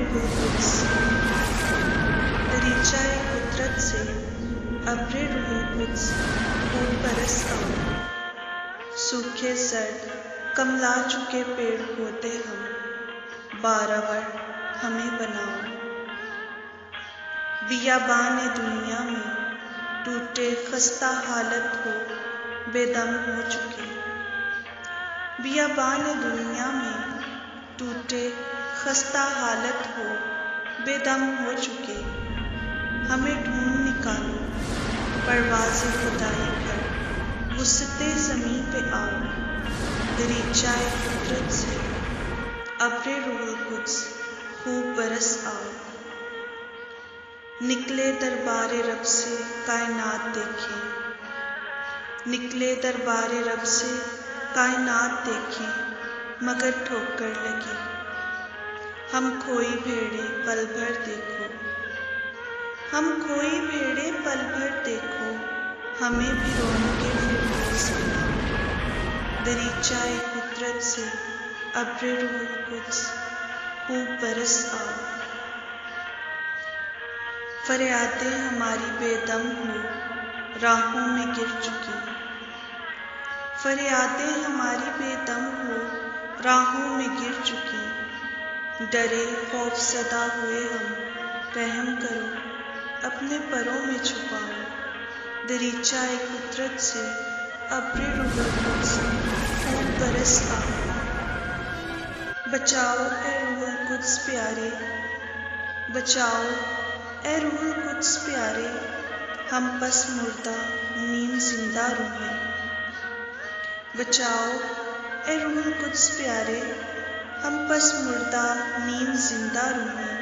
روح القدس دریچۂ قدرت سے ابر روح القدس خوب برس آؤ۔ سوکھے سرد کملا چکے پیڑ پودے ہم، بارآور ہمیں بناؤ۔ بیابان دنیا میں ٹوٹے خستہ حالت ہو بے دم ہو چکے، بیابان دنیا میں ٹوٹے خستہ حالت ہو بے دم ہو چکے، ہمیں ڈھونڈ نکالو پرواز خدائی پر وسطِ زمیں پہ آؤ۔ دریچۂ قدرت سے ابر روح القدس خوب برس آؤ۔ نکلے دربار رب سے کائنات دیکھیں، نکلے دربار رب سے کائنات دیکھیں مگر ٹھوکر لگی۔ ہم کھوئی بھیڑیں پل بھر دیکھو، ہم کھوئی بھیڑیں پل بھر دیکھو، ہمیں بھی رونقِ فردوس بناؤ۔ دریچۂ قدرت سے ابر روح القدس خوب برس آؤ۔ فریادیں ہماری بے دم ہو راہوں میں گر چکی، فریادیں ہماری بے دم ہو راہوں میں گر چکی، ڈرے خوف زدہ ہوئے ہم، رحم کرو اپنے پروں میں چھپاؤ۔ دریچۂ قدرت سے ابر روح القدس خوب برس آؤ۔ بچاؤ اے روح القدس پیارے، بچاؤ اے روح القدس پیارے، ہم پس مردہ نیم زندہ روحیں۔ بچاؤ اے روح القدس پیارے، ہم پس مردہ نیم زندہ روحیں۔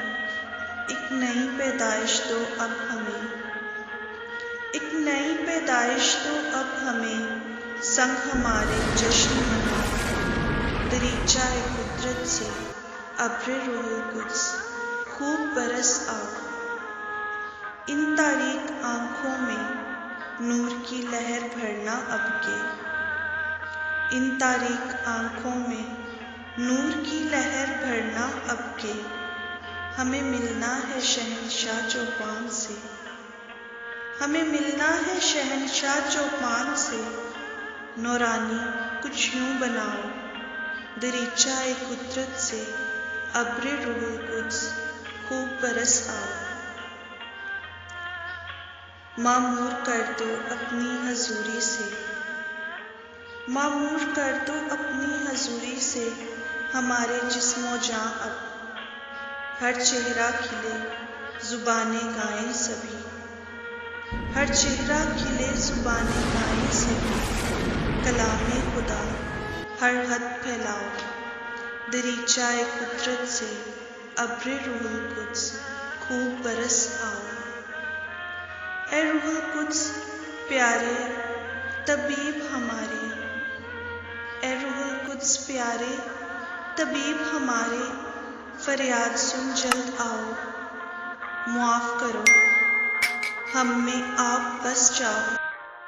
ایک نئی پیدائش دو اب ہمیں، ایک نئی پیدائش دو اب ہمیں، سنگ ہمارے جشن مناؤ۔ دریچۂ قدرت سے ابر روح القدس خوب برس آؤ۔ ان تاریک آنکھوں میں نور کی لہر بھرنا اب کہ، ان تاریک آنکھوں میں نور کی لہر بھرنا اب کہ، ہمیں ملنا ہے شہنشاہ چوپان سے، ہمیں ملنا ہے شہنشاہ چوپان سے، نورانی کچھ یوں بناؤ۔ دریچۂ قدرت سے ابر روح القدس خوب برس آؤ۔ معمور کر دو اپنی حضوری سے، معمور کر دو اپنی حضوری سے ہمارے جسم و جاں اب، ہر چہرہ کھلے زبانیں گائیں سبھی، ہر چہرہ کھلے زبانیں گائیں سبھی، کلام خدا ہر حد پھیلاؤ۔ دریچۂ قدرت سے ابر روح القدس خوب برس آؤ۔ اے روح القدس پیارے طبیب ہمارے، اے روح القدس پیارے طبیب ہمارے، فریاد سن جلد آؤ، معاف کرو ہم میں آپ بس جاؤ۔